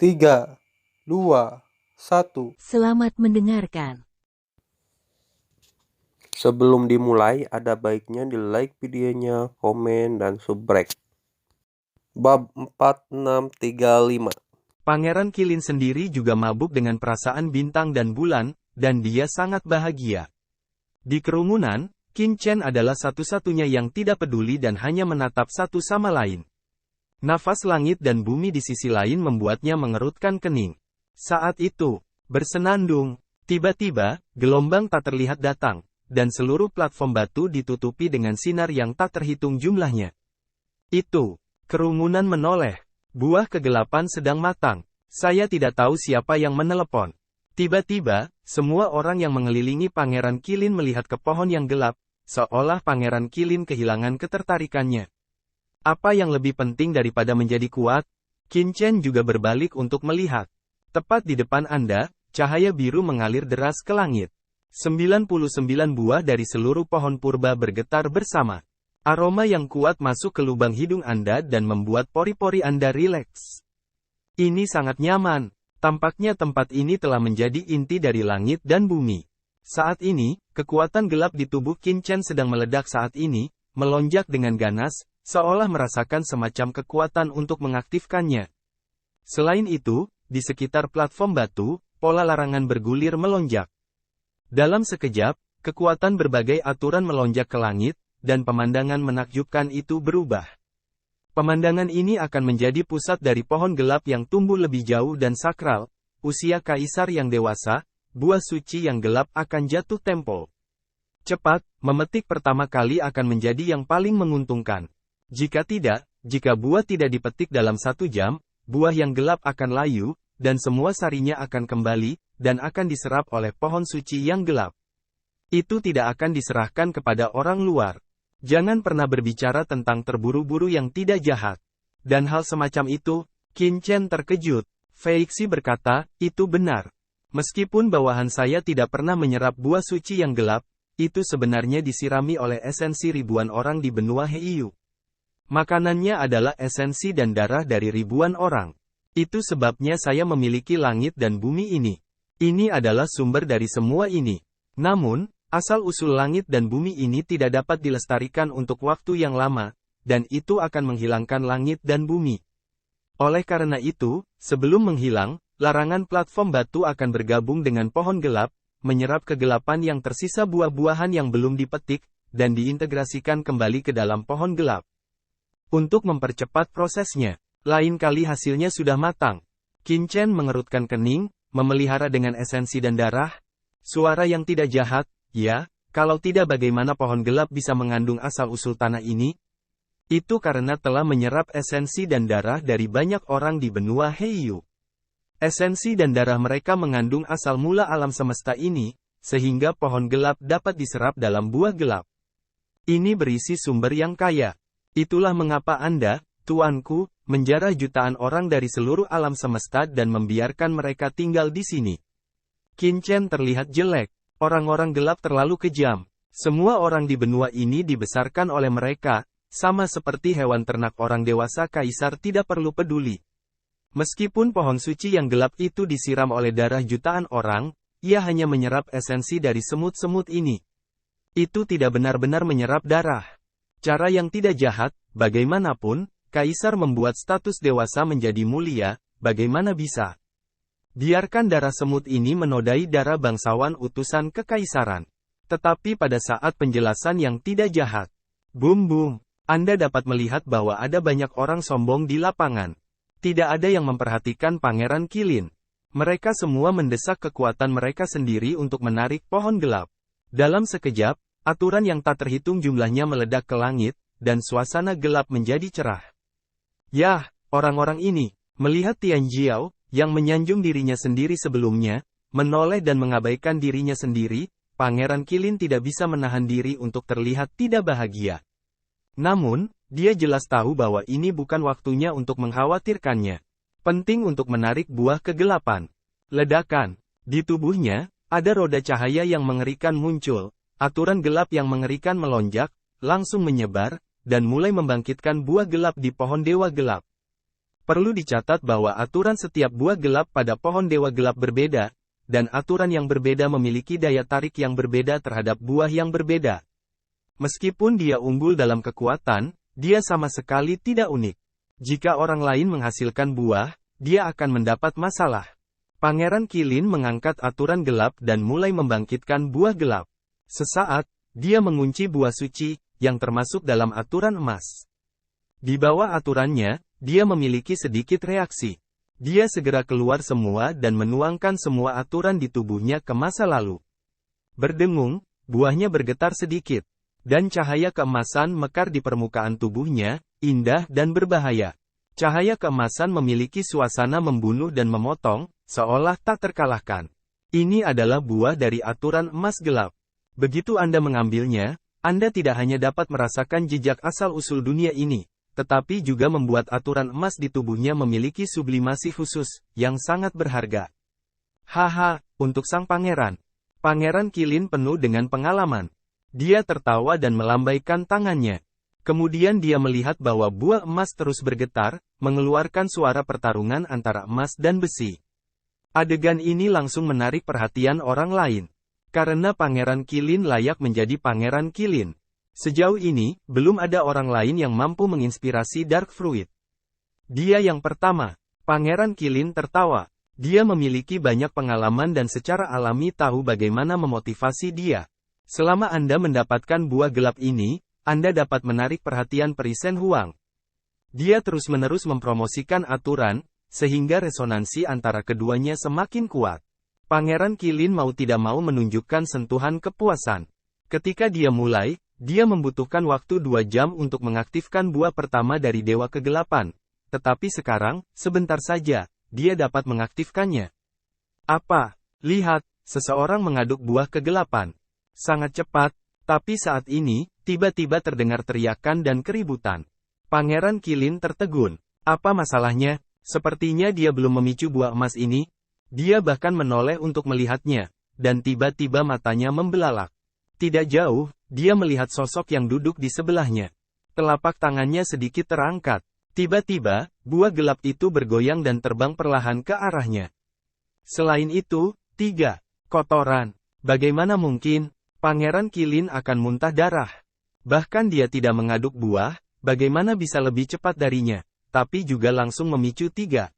3, 2, 1. Selamat mendengarkan. Sebelum dimulai, ada baiknya di-like videonya, komen, dan subrek. Bab 4635. Pangeran Qilin sendiri juga mabuk dengan perasaan bintang dan bulan, dan dia sangat bahagia. Di kerumunan, Qin Chen adalah satu-satunya yang tidak peduli dan hanya menatap satu sama lain. Nafas langit dan bumi di sisi lain membuatnya mengerutkan kening. Saat itu, bersenandung, tiba-tiba, gelombang tak terlihat datang, dan seluruh platform batu ditutupi dengan sinar yang tak terhitung jumlahnya. Itu, kerumunan menoleh. Buah kegelapan sedang matang. Saya tidak tahu siapa yang menelepon. Tiba-tiba, semua orang yang mengelilingi Pangeran Qilin melihat ke pohon yang gelap, seolah Pangeran Qilin kehilangan ketertarikannya. Apa yang lebih penting daripada menjadi kuat? Qin Chen juga berbalik untuk melihat. Tepat di depan Anda, cahaya biru mengalir deras ke langit. 99 buah dari seluruh pohon purba bergetar bersama. Aroma yang kuat masuk ke lubang hidung Anda dan membuat pori-pori Anda rileks. Ini sangat nyaman. Tampaknya tempat ini telah menjadi inti dari langit dan bumi. Saat ini, kekuatan gelap di tubuh Qin Chen sedang meledak saat ini, melonjak dengan ganas, seolah merasakan semacam kekuatan untuk mengaktifkannya. Selain itu, di sekitar platform batu, pola larangan bergulir melonjak. Dalam sekejap, kekuatan berbagai aturan melonjak ke langit, dan pemandangan menakjubkan itu berubah. Pemandangan ini akan menjadi pusat dari pohon gelap yang tumbuh lebih jauh dan sakral, usia kaisar yang dewasa, buah suci yang gelap akan jatuh tempo. Cepat, memetik pertama kali akan menjadi yang paling menguntungkan. Jika tidak, jika buah tidak dipetik dalam 1 jam, buah yang gelap akan layu, dan semua sarinya akan kembali, dan akan diserap oleh pohon suci yang gelap. Itu tidak akan diserahkan kepada orang luar. Jangan pernah berbicara tentang terburu-buru yang tidak jahat. Dan hal semacam itu, Qin Chen terkejut. Feixi berkata, itu benar. Meskipun bawahan saya tidak pernah menyerap buah suci yang gelap, itu sebenarnya disirami oleh esensi ribuan orang di benua Heiyu. Makanannya adalah esensi dan darah dari ribuan orang. Itu sebabnya saya memiliki langit dan bumi ini. Ini adalah sumber dari semua ini. Namun, asal-usul langit dan bumi ini tidak dapat dilestarikan untuk waktu yang lama, dan itu akan menghilangkan langit dan bumi. Oleh karena itu, sebelum menghilang, larangan platform batu akan bergabung dengan pohon gelap, menyerap kegelapan yang tersisa buah-buahan yang belum dipetik, dan diintegrasikan kembali ke dalam pohon gelap. Untuk mempercepat prosesnya, lain kali hasilnya sudah matang. Qin Chen mengerutkan kening, memelihara dengan esensi dan darah. Suara yang tidak jahat. Ya, kalau tidak bagaimana pohon gelap bisa mengandung asal-usul tanah ini? Itu karena telah menyerap esensi dan darah dari banyak orang di benua Heiyu. Esensi dan darah mereka mengandung asal mula alam semesta ini, sehingga pohon gelap dapat diserap dalam buah gelap. Ini berisi sumber yang kaya. Itulah mengapa Anda, tuanku, menjara jutaan orang dari seluruh alam semesta dan membiarkan mereka tinggal di sini. Qin Chen terlihat jelek. Orang-orang gelap terlalu kejam. Semua orang di benua ini dibesarkan oleh mereka, sama seperti hewan ternak orang dewasa kaisar tidak perlu peduli. Meskipun pohon suci yang gelap itu disiram oleh darah jutaan orang, ia hanya menyerap esensi dari semut-semut ini. Itu tidak benar-benar menyerap darah. Cara yang tidak jahat, bagaimanapun, kaisar membuat status dewasa menjadi mulia, bagaimana bisa? Biarkan darah semut ini menodai darah bangsawan utusan kekaisaran. Tetapi pada saat penjelasan yang tidak jahat, boom, Anda dapat melihat bahwa ada banyak orang sombong di lapangan. Tidak ada yang memperhatikan Pangeran Qilin. Mereka semua mendesak kekuatan mereka sendiri untuk menarik pohon gelap. Dalam sekejap, aturan yang tak terhitung jumlahnya meledak ke langit, dan suasana gelap menjadi cerah. Yah, orang-orang ini, melihat Tian Jiao, yang menyanjung dirinya sendiri sebelumnya, menoleh dan mengabaikan dirinya sendiri, Pangeran Qilin tidak bisa menahan diri untuk terlihat tidak bahagia. Namun, dia jelas tahu bahwa ini bukan waktunya untuk mengkhawatirkannya. Penting untuk menarik buah kegelapan. Ledakan. Di tubuhnya, ada roda cahaya yang mengerikan muncul, aturan gelap yang mengerikan melonjak, langsung menyebar, dan mulai membangkitkan buah gelap di pohon dewa gelap. Perlu dicatat bahwa aturan setiap buah gelap pada pohon dewa gelap berbeda, dan aturan yang berbeda memiliki daya tarik yang berbeda terhadap buah yang berbeda. Meskipun dia unggul dalam kekuatan, dia sama sekali tidak unik. Jika orang lain menghasilkan buah, dia akan mendapat masalah. Pangeran Qilin mengangkat aturan gelap dan mulai membangkitkan buah gelap. Sesaat, dia mengunci buah suci, yang termasuk dalam aturan emas. Di bawah aturannya, dia memiliki sedikit reaksi. Dia segera keluar semua dan menuangkan semua aturan di tubuhnya ke masa lalu. Berdengung, buahnya bergetar sedikit. Dan cahaya keemasan mekar di permukaan tubuhnya, indah dan berbahaya. Cahaya keemasan memiliki suasana membunuh dan memotong, seolah tak terkalahkan. Ini adalah buah dari aturan emas gelap. Begitu Anda mengambilnya, Anda tidak hanya dapat merasakan jejak asal-usul dunia ini, tetapi juga membuat aturan emas di tubuhnya memiliki sublimasi khusus, yang sangat berharga. Haha, untuk sang pangeran. Pangeran Qilin penuh dengan pengalaman. Dia tertawa dan melambaikan tangannya. Kemudian dia melihat bahwa buah emas terus bergetar, mengeluarkan suara pertarungan antara emas dan besi. Adegan ini langsung menarik perhatian orang lain. Karena Pangeran Qilin layak menjadi Pangeran Qilin. Sejauh ini, belum ada orang lain yang mampu menginspirasi Dark Fruit. Dia yang pertama. Pangeran Qilin tertawa. Dia memiliki banyak pengalaman dan secara alami tahu bagaimana memotivasi dia. Selama Anda mendapatkan buah gelap ini, Anda dapat menarik perhatian Peri Shen Huang. Dia terus-menerus mempromosikan aturan, sehingga resonansi antara keduanya semakin kuat. Pangeran Qilin mau tidak mau menunjukkan sentuhan kepuasan. Ketika dia mulai, dia membutuhkan waktu 2 jam untuk mengaktifkan buah pertama dari Dewa Kegelapan. Tetapi sekarang, sebentar saja, dia dapat mengaktifkannya. Apa? Lihat, seseorang mengaduk buah kegelapan. Sangat cepat, tapi saat ini, tiba-tiba terdengar teriakan dan keributan. Pangeran Qilin tertegun. Apa masalahnya? Sepertinya dia belum memicu buah emas ini. Dia bahkan menoleh untuk melihatnya, dan tiba-tiba matanya membelalak. Tidak jauh, dia melihat sosok yang duduk di sebelahnya. Telapak tangannya sedikit terangkat. Tiba-tiba, buah gelap itu bergoyang dan terbang perlahan ke arahnya. Selain itu, 3 kotoran. Bagaimana mungkin? Pangeran Qilin akan muntah darah. Bahkan dia tidak mengaduk buah, bagaimana bisa lebih cepat darinya, tapi juga langsung memicu 3.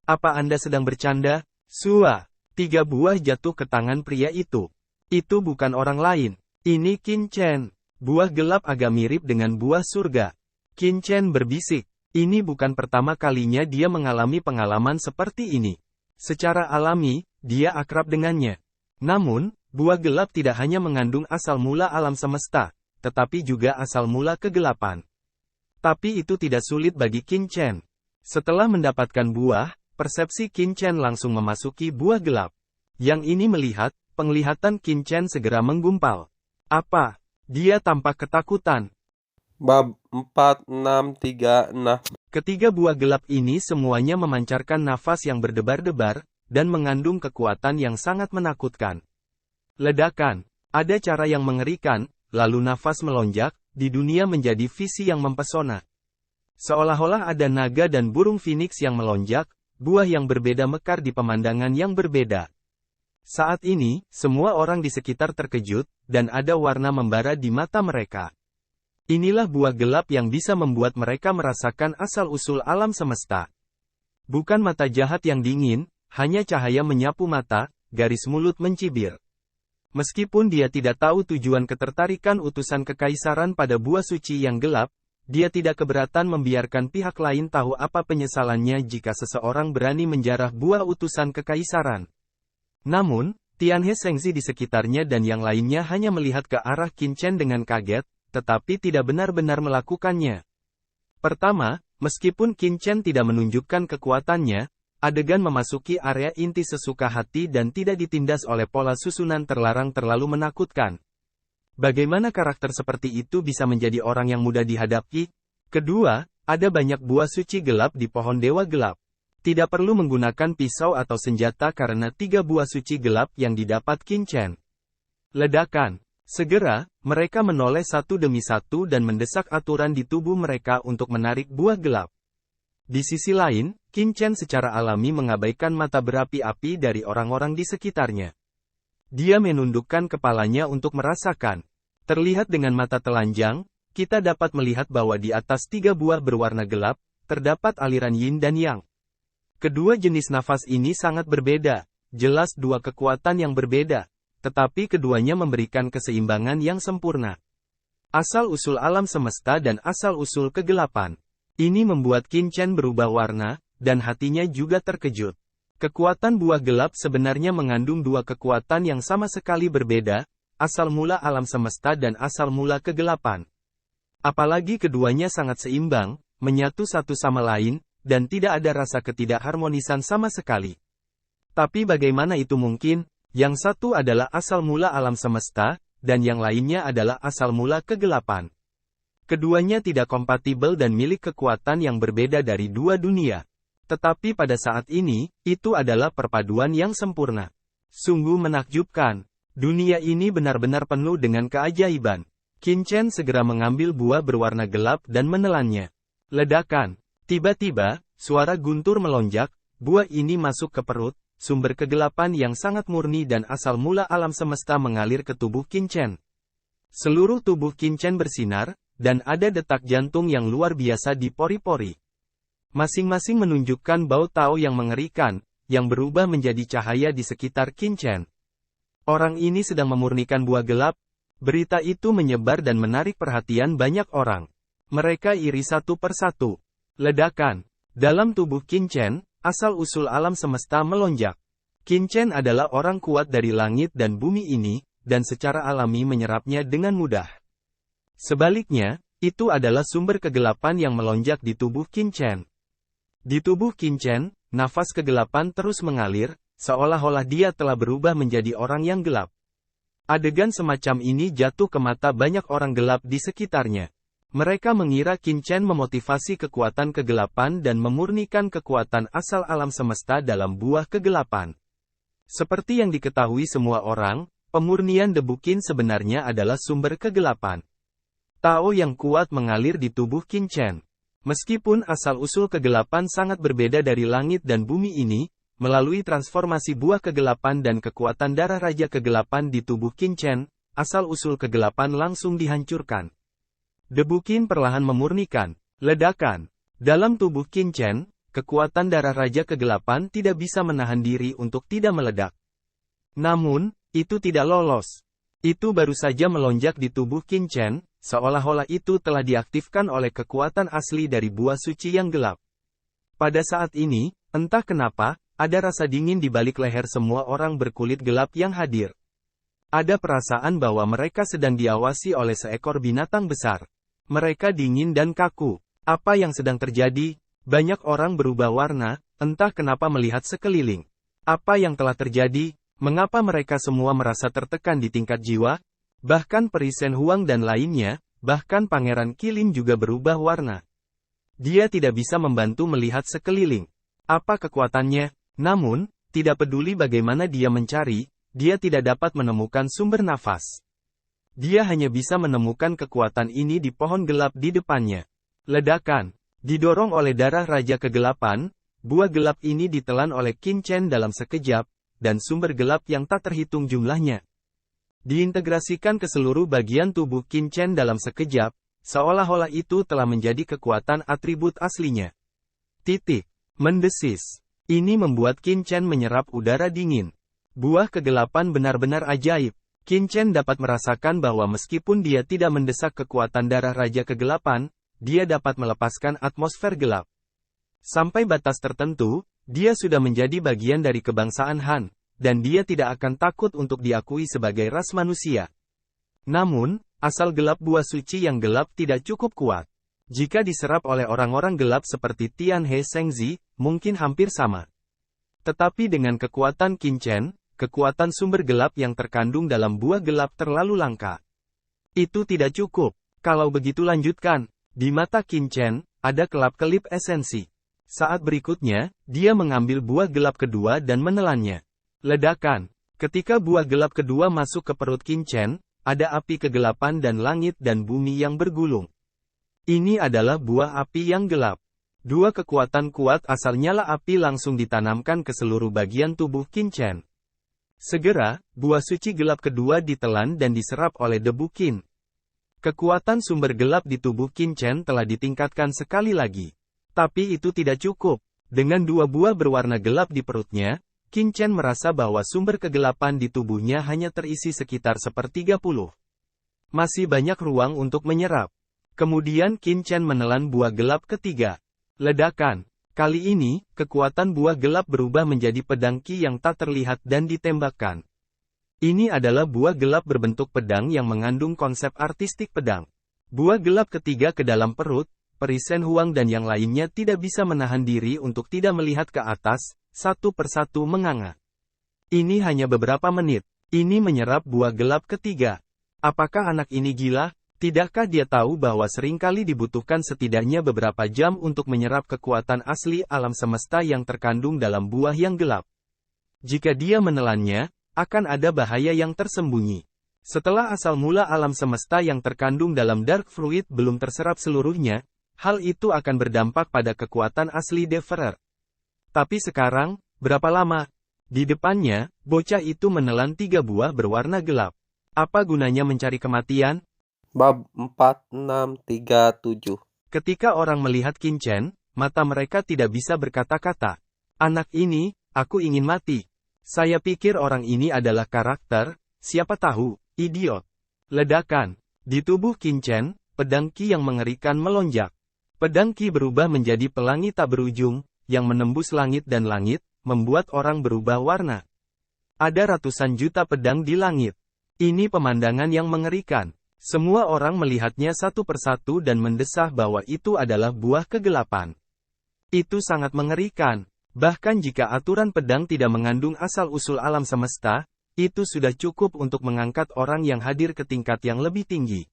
Apa Anda sedang bercanda? Sua. 3 buah jatuh ke tangan pria itu. Itu bukan orang lain. Ini Qin Chen. Buah gelap agak mirip dengan buah surga. Qin Chen berbisik. Ini bukan pertama kalinya dia mengalami pengalaman seperti ini. Secara alami, dia akrab dengannya. Namun, buah gelap tidak hanya mengandung asal mula alam semesta, tetapi juga asal mula kegelapan. Tapi itu tidak sulit bagi Qin Chen. Setelah mendapatkan buah, persepsi Qin Chen langsung memasuki buah gelap. Yang ini melihat, penglihatan Qin Chen segera menggumpal. Apa? Dia tampak ketakutan. Bab 4636. Ketiga buah gelap ini semuanya memancarkan nafas yang berdebar-debar, dan mengandung kekuatan yang sangat menakutkan. Ledakan. Ada cara yang mengerikan, lalu nafas melonjak, di dunia menjadi visi yang mempesona. Seolah-olah ada naga dan burung phoenix yang melonjak, buah yang berbeda mekar di pemandangan yang berbeda. Saat ini, semua orang di sekitar terkejut, dan ada warna membara di mata mereka. Inilah buah gelap yang bisa membuat mereka merasakan asal-usul alam semesta. Bukan mata jahat yang dingin, hanya cahaya menyapu mata, garis mulut mencibir. Meskipun dia tidak tahu tujuan ketertarikan utusan kekaisaran pada buah suci yang gelap, dia tidak keberatan membiarkan pihak lain tahu apa penyesalannya jika seseorang berani menjarah buah utusan kekaisaran. Namun, Tianhe Shengzi di sekitarnya dan yang lainnya hanya melihat ke arah Qin Chen dengan kaget, tetapi tidak benar-benar melakukannya. Pertama, meskipun Qin Chen tidak menunjukkan kekuatannya, adegan memasuki area inti sesuka hati dan tidak ditindas oleh pola susunan terlarang terlalu menakutkan. Bagaimana karakter seperti itu bisa menjadi orang yang mudah dihadapi? Kedua, ada banyak buah suci gelap di pohon dewa gelap. Tidak perlu menggunakan pisau atau senjata karena 3 buah suci gelap yang didapat Qin Chen. Ledakan. Segera, mereka menoleh satu demi satu dan mendesak aturan di tubuh mereka untuk menarik buah gelap. Di sisi lain, Qin Chen secara alami mengabaikan mata berapi-api dari orang-orang di sekitarnya. Dia menundukkan kepalanya untuk merasakan. Terlihat dengan mata telanjang, kita dapat melihat bahwa di atas 3 buah berwarna gelap, terdapat aliran yin dan yang. Kedua jenis nafas ini sangat berbeda, jelas dua kekuatan yang berbeda, tetapi keduanya memberikan keseimbangan yang sempurna. Asal-usul alam semesta dan asal-usul kegelapan. Ini membuat Qin Chen berubah warna, dan hatinya juga terkejut. Kekuatan buah gelap sebenarnya mengandung dua kekuatan yang sama sekali berbeda, asal mula alam semesta dan asal mula kegelapan. Apalagi keduanya sangat seimbang, menyatu satu sama lain, dan tidak ada rasa ketidakharmonisan sama sekali. Tapi bagaimana itu mungkin? Yang satu adalah asal mula alam semesta, dan yang lainnya adalah asal mula kegelapan. Keduanya tidak kompatibel dan milik kekuatan yang berbeda dari dua dunia. Tetapi pada saat ini, itu adalah perpaduan yang sempurna. Sungguh menakjubkan. Dunia ini benar-benar penuh dengan keajaiban. Qin Chen segera mengambil buah berwarna gelap dan menelannya. Ledakan. Tiba-tiba, suara guntur melonjak, buah ini masuk ke perut, sumber kegelapan yang sangat murni dan asal mula alam semesta mengalir ke tubuh Qin Chen. Seluruh tubuh Qin Chen bersinar, dan ada detak jantung yang luar biasa di pori-pori. Masing-masing menunjukkan bau Tao yang mengerikan, yang berubah menjadi cahaya di sekitar Qin Chen. Orang ini sedang memurnikan buah gelap. Berita itu menyebar dan menarik perhatian banyak orang. Mereka iri satu persatu. Ledakan. Dalam tubuh Qin Chen, asal-usul alam semesta melonjak. Qin Chen adalah orang kuat dari langit dan bumi ini, dan secara alami menyerapnya dengan mudah. Sebaliknya, itu adalah sumber kegelapan yang melonjak di tubuh Qin Chen. Di tubuh Qin Chen, nafas kegelapan terus mengalir, seolah-olah dia telah berubah menjadi orang yang gelap. Adegan semacam ini jatuh ke mata banyak orang gelap di sekitarnya. Mereka mengira Qin Chen memotivasi kekuatan kegelapan dan memurnikan kekuatan asal alam semesta dalam buah kegelapan. Seperti yang diketahui semua orang, pemurnian debu Qin sebenarnya adalah sumber kegelapan. Tao yang kuat mengalir di tubuh Qin Chen. Meskipun asal-usul kegelapan sangat berbeda dari langit dan bumi ini, melalui transformasi buah kegelapan dan kekuatan darah Raja Kegelapan di tubuh Qin Chen, asal-usul kegelapan langsung dihancurkan. Debu Qin perlahan memurnikan. Ledakan. Dalam tubuh Qin Chen, kekuatan darah Raja Kegelapan tidak bisa menahan diri untuk tidak meledak. Namun, itu tidak lolos. Itu baru saja melonjak di tubuh Qin Chen, seolah-olah itu telah diaktifkan oleh kekuatan asli dari buah suci yang gelap. Pada saat ini, entah kenapa, ada rasa dingin di balik leher semua orang berkulit gelap yang hadir. Ada perasaan bahwa mereka sedang diawasi oleh seekor binatang besar. Mereka dingin dan kaku. Apa yang sedang terjadi? Banyak orang berubah warna, entah kenapa melihat sekeliling. Apa yang telah terjadi? Mengapa mereka semua merasa tertekan di tingkat jiwa? Bahkan Peri Shen Huang dan lainnya, bahkan Pangeran Qilin juga berubah warna. Dia tidak bisa membantu melihat sekeliling. Apa kekuatannya? Namun, tidak peduli bagaimana dia mencari, dia tidak dapat menemukan sumber nafas. Dia hanya bisa menemukan kekuatan ini di pohon gelap di depannya. Ledakan. Didorong oleh darah Raja Kegelapan, buah gelap ini ditelan oleh Qin Chen dalam sekejap, dan sumber gelap yang tak terhitung jumlahnya diintegrasikan ke seluruh bagian tubuh Qin Chen dalam sekejap, seolah-olah itu telah menjadi kekuatan atribut aslinya. Mendesis. Ini membuat Qin Chen menyerap udara dingin. Buah kegelapan benar-benar ajaib. Qin Chen dapat merasakan bahwa meskipun dia tidak mendesak kekuatan darah Raja Kegelapan, dia dapat melepaskan atmosfer gelap. Sampai batas tertentu, dia sudah menjadi bagian dari kebangsaan Han, dan dia tidak akan takut untuk diakui sebagai ras manusia. Namun, asal gelap buah suci yang gelap tidak cukup kuat. Jika diserap oleh orang-orang gelap seperti Tian He Shengzi, mungkin hampir sama. Tetapi dengan kekuatan Qin Chen, kekuatan sumber gelap yang terkandung dalam buah gelap terlalu langka. Itu tidak cukup. Kalau begitu lanjutkan. Di mata Qin Chen, ada kelap-kelip esensi. Saat berikutnya, dia mengambil buah gelap kedua dan menelannya. Ledakan. Ketika buah gelap kedua masuk ke perut Qin Chen, ada api kegelapan dan langit dan bumi yang bergulung. Ini adalah buah api yang gelap. Dua kekuatan kuat asal nyala api langsung ditanamkan ke seluruh bagian tubuh Qin Chen. Segera, buah suci gelap kedua ditelan dan diserap oleh debu Qin. Kekuatan sumber gelap di tubuh Qin Chen telah ditingkatkan sekali lagi. Tapi itu tidak cukup. Dengan dua buah berwarna gelap di perutnya, Qin Chen merasa bahwa sumber kegelapan di tubuhnya hanya terisi sekitar 1/30. Masih banyak ruang untuk menyerap. Kemudian Qin Chen menelan buah gelap ketiga. Ledakan. Kali ini, kekuatan buah gelap berubah menjadi pedang Qi yang tak terlihat dan ditembakkan. Ini adalah buah gelap berbentuk pedang yang mengandung konsep artistik pedang. Buah gelap ketiga ke dalam perut, Peri Shen Huang dan yang lainnya tidak bisa menahan diri untuk tidak melihat ke atas, satu persatu menganga. Ini hanya beberapa menit. Ini menyerap buah gelap ketiga. Apakah anak ini gila? Tidakkah dia tahu bahwa seringkali dibutuhkan setidaknya beberapa jam untuk menyerap kekuatan asli alam semesta yang terkandung dalam buah yang gelap? Jika dia menelannya, akan ada bahaya yang tersembunyi. Setelah asal mula alam semesta yang terkandung dalam Dark Fruit belum terserap seluruhnya, hal itu akan berdampak pada kekuatan asli Devourer. Tapi sekarang, berapa lama? Di depannya, bocah itu menelan 3 buah berwarna gelap. Apa gunanya mencari kematian? Bab 4637. Ketika orang melihat Qin Chen, mata mereka tidak bisa berkata-kata. Anak ini, aku ingin mati. Saya pikir orang ini adalah karakter, siapa tahu, idiot. Ledakan. Di tubuh Qin Chen, pedang Qi yang mengerikan melonjak. Pedang Qi berubah menjadi pelangi tak berujung, yang menembus langit dan langit, membuat orang berubah warna. Ada ratusan juta pedang di langit. Ini pemandangan yang mengerikan. Semua orang melihatnya satu persatu dan mendesah bahwa itu adalah buah kegelapan. Itu sangat mengerikan. Bahkan jika aturan pedang tidak mengandung asal-usul alam semesta, itu sudah cukup untuk mengangkat orang yang hadir ke tingkat yang lebih tinggi.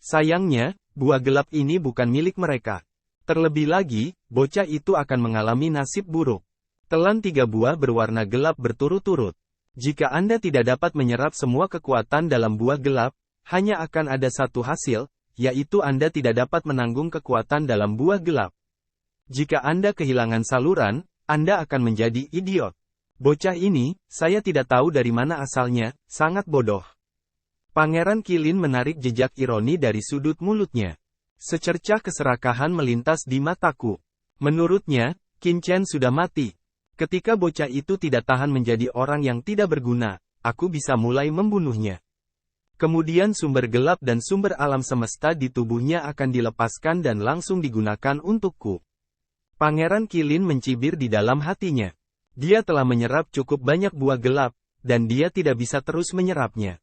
Sayangnya, buah gelap ini bukan milik mereka. Terlebih lagi, bocah itu akan mengalami nasib buruk. Telan 3 buah berwarna gelap berturut-turut. Jika Anda tidak dapat menyerap semua kekuatan dalam buah gelap, hanya akan ada satu hasil, yaitu Anda tidak dapat menanggung kekuatan dalam buah gelap. Jika Anda kehilangan saluran, Anda akan menjadi idiot. Bocah ini, saya tidak tahu dari mana asalnya, sangat bodoh. Pangeran Qilin menarik jejak ironi dari sudut mulutnya. Secercah keserakahan melintas di mataku. Menurutnya, Qin Chen sudah mati. Ketika bocah itu tidak tahan menjadi orang yang tidak berguna, aku bisa mulai membunuhnya. Kemudian sumber gelap dan sumber alam semesta di tubuhnya akan dilepaskan dan langsung digunakan untukku. Pangeran Qilin mencibir di dalam hatinya. Dia telah menyerap cukup banyak buah gelap, dan dia tidak bisa terus menyerapnya.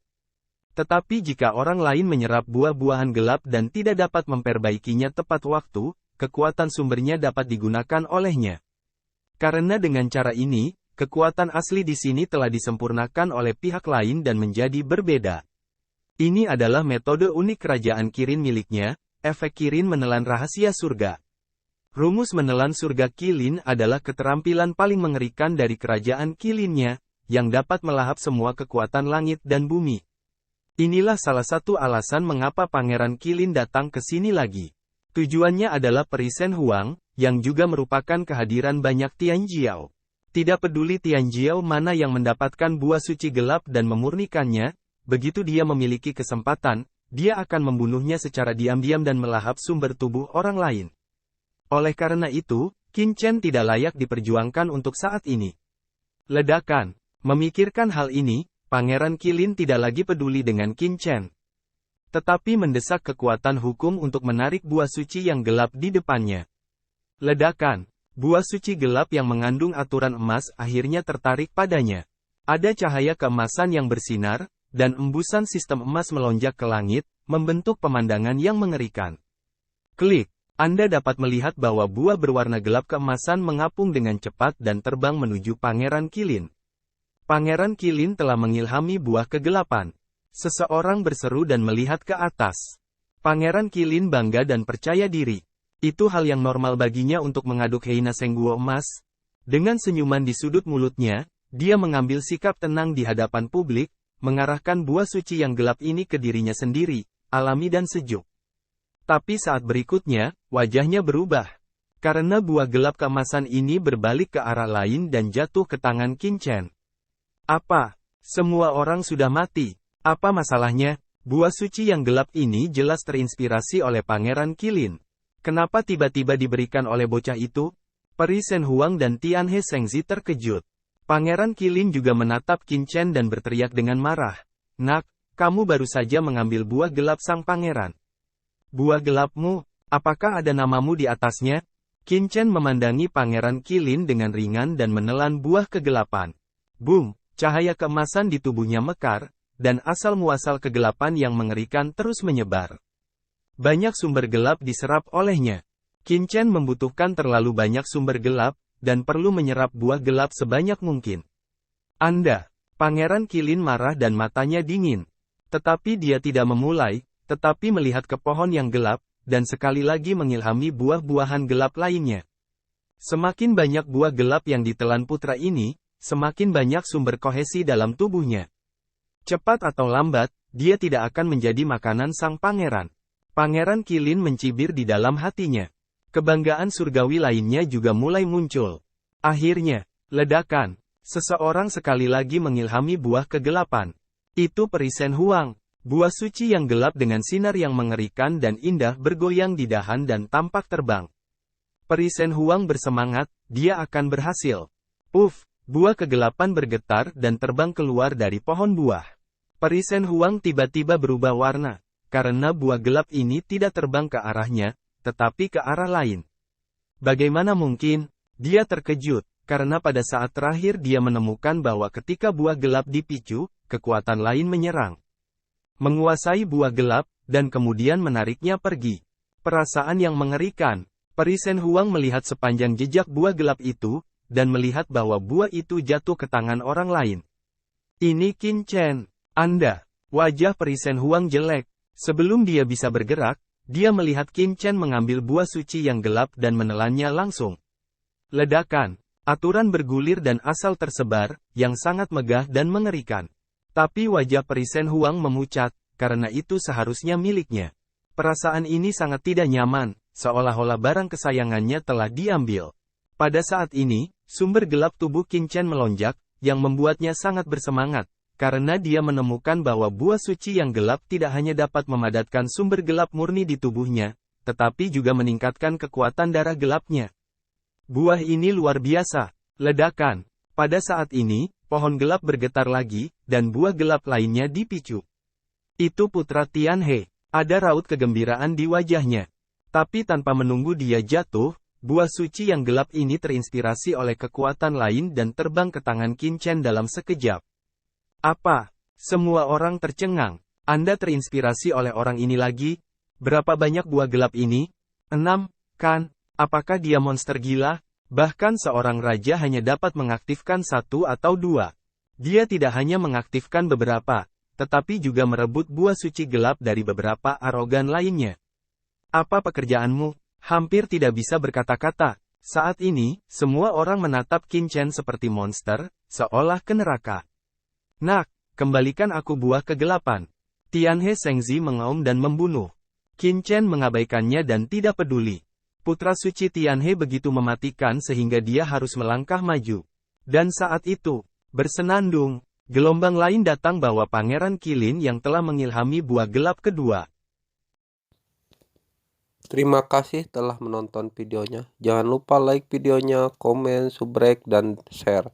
Tetapi jika orang lain menyerap buah-buahan gelap dan tidak dapat memperbaikinya tepat waktu, kekuatan sumbernya dapat digunakan olehnya. Karena dengan cara ini, kekuatan asli di sini telah disempurnakan oleh pihak lain dan menjadi berbeda. Ini adalah metode unik kerajaan Kirin miliknya, efek Kirin menelan rahasia surga. Rumus menelan surga Qilin adalah keterampilan paling mengerikan dari kerajaan Qilinnya, yang dapat melahap semua kekuatan langit dan bumi. Inilah salah satu alasan mengapa Pangeran Qilin datang ke sini lagi. Tujuannya adalah Peri Shen Huang, yang juga merupakan kehadiran banyak Tianjiao. Tidak peduli Tianjiao mana yang mendapatkan buah suci gelap dan memurnikannya, begitu dia memiliki kesempatan, dia akan membunuhnya secara diam-diam dan melahap sumber tubuh orang lain. Oleh karena itu, Qin Chen tidak layak diperjuangkan untuk saat ini. Ledakan. Memikirkan hal ini, Pangeran Qilin tidak lagi peduli dengan Qin Chen. Tetapi mendesak kekuatan hukum untuk menarik buah suci yang gelap di depannya. Ledakan. Buah suci gelap yang mengandung aturan emas akhirnya tertarik padanya. Ada cahaya keemasan yang bersinar, dan embusan sistem emas melonjak ke langit, membentuk pemandangan yang mengerikan. Klik. Anda dapat melihat bahwa buah berwarna gelap keemasan mengapung dengan cepat dan terbang menuju Pangeran Qilin. Pangeran Qilin telah mengilhami buah kegelapan. Seseorang berseru dan melihat ke atas. Pangeran Qilin bangga dan percaya diri. Itu hal yang normal baginya untuk mengaduk Heina Sengguo emas. Dengan senyuman di sudut mulutnya, dia mengambil sikap tenang di hadapan publik, mengarahkan buah suci yang gelap ini ke dirinya sendiri, alami dan sejuk. Tapi saat berikutnya, wajahnya berubah. Karena buah gelap keemasan ini berbalik ke arah lain dan jatuh ke tangan Qin Chen. Apa? Semua orang sudah mati. Apa masalahnya? Buah suci yang gelap ini jelas terinspirasi oleh Pangeran Qilin. Kenapa tiba-tiba diberikan oleh bocah itu? Peri Shen Huang dan Tianhe Shengzi terkejut. Pangeran Qilin juga menatap Qin Chen dan berteriak dengan marah. Nak, kamu baru saja mengambil buah gelap sang pangeran. Buah gelapmu, apakah ada namamu di atasnya? Qin Chen memandangi Pangeran Qilin dengan ringan dan menelan buah kegelapan. Boom, cahaya keemasan di tubuhnya mekar, dan asal-muasal kegelapan yang mengerikan terus menyebar. Banyak sumber gelap diserap olehnya. Qin Chen membutuhkan terlalu banyak sumber gelap, dan perlu menyerap buah gelap sebanyak mungkin. Anda, Pangeran Qilin marah dan matanya dingin. Tetapi dia tidak memulai, tetapi melihat ke pohon yang gelap, dan sekali lagi mengilhami buah-buahan gelap lainnya. Semakin banyak buah gelap yang ditelan putra ini, semakin banyak sumber kohesi dalam tubuhnya. Cepat atau lambat, dia tidak akan menjadi makanan sang pangeran. Pangeran Qilin mencibir di dalam hatinya. Kebanggaan surgawi lainnya juga mulai muncul. Akhirnya, ledakan. Seseorang sekali lagi mengilhami buah kegelapan. Itu Peri Shen Huang. Buah suci yang gelap dengan sinar yang mengerikan dan indah bergoyang di dahan dan tampak terbang. Peri Shen Huang bersemangat, dia akan berhasil. Puff, buah kegelapan bergetar dan terbang keluar dari pohon buah. Peri Shen Huang tiba-tiba berubah warna, karena buah gelap ini tidak terbang ke arahnya, tetapi ke arah lain. Bagaimana mungkin? Dia terkejut, karena pada saat terakhir dia menemukan bahwa ketika buah gelap dipicu, kekuatan lain menyerang. Menguasai buah gelap, dan kemudian menariknya pergi. Perasaan yang mengerikan. Peri Shen Huang melihat sepanjang jejak buah gelap itu, dan melihat bahwa buah itu jatuh ke tangan orang lain. Ini Qin Chen. Anda. Wajah Peri Shen Huang jelek. Sebelum dia bisa bergerak, dia melihat Qin Chen mengambil buah suci yang gelap dan menelannya langsung. Ledakan. Aturan bergulir dan asal tersebar, yang sangat megah dan mengerikan. Tapi wajah Peri Shen Huang memucat, karena itu seharusnya miliknya. Perasaan ini sangat tidak nyaman, seolah-olah barang kesayangannya telah diambil. Pada saat ini, sumber gelap tubuh Qin Chen melonjak, yang membuatnya sangat bersemangat, karena dia menemukan bahwa buah suci yang gelap tidak hanya dapat memadatkan sumber gelap murni di tubuhnya, tetapi juga meningkatkan kekuatan darah gelapnya. Buah ini luar biasa. Ledakan. Pada saat ini, pohon gelap bergetar lagi, dan buah gelap lainnya dipicu. Itu putra Tianhe. Ada raut kegembiraan di wajahnya. Tapi tanpa menunggu dia jatuh, buah suci yang gelap ini terinspirasi oleh kekuatan lain dan terbang ke tangan Qin Chen dalam sekejap. Apa? Semua orang tercengang. Anda terinspirasi oleh orang ini lagi? Berapa banyak buah gelap ini? 6, kan? Apakah dia monster gila? Bahkan seorang raja hanya dapat mengaktifkan 1 atau 2. Dia tidak hanya mengaktifkan beberapa, tetapi juga merebut buah suci gelap dari beberapa arogan lainnya. Apa pekerjaanmu? Hampir tidak bisa berkata-kata. Saat ini, semua orang menatap Qin Chen seperti monster, seolah ke neraka. Nak, kembalikan aku buah kegelapan. Tianhe Shengzi mengaum dan membunuh. Qin Chen mengabaikannya dan tidak peduli. Putra suci Tianhe begitu mematikan sehingga dia harus melangkah maju. Dan saat itu, bersenandung, gelombang lain datang bawa Pangeran Qilin yang telah mengilhami buah gelap kedua. Terima kasih telah menonton videonya. Jangan lupa like videonya, komen, subrek, dan share.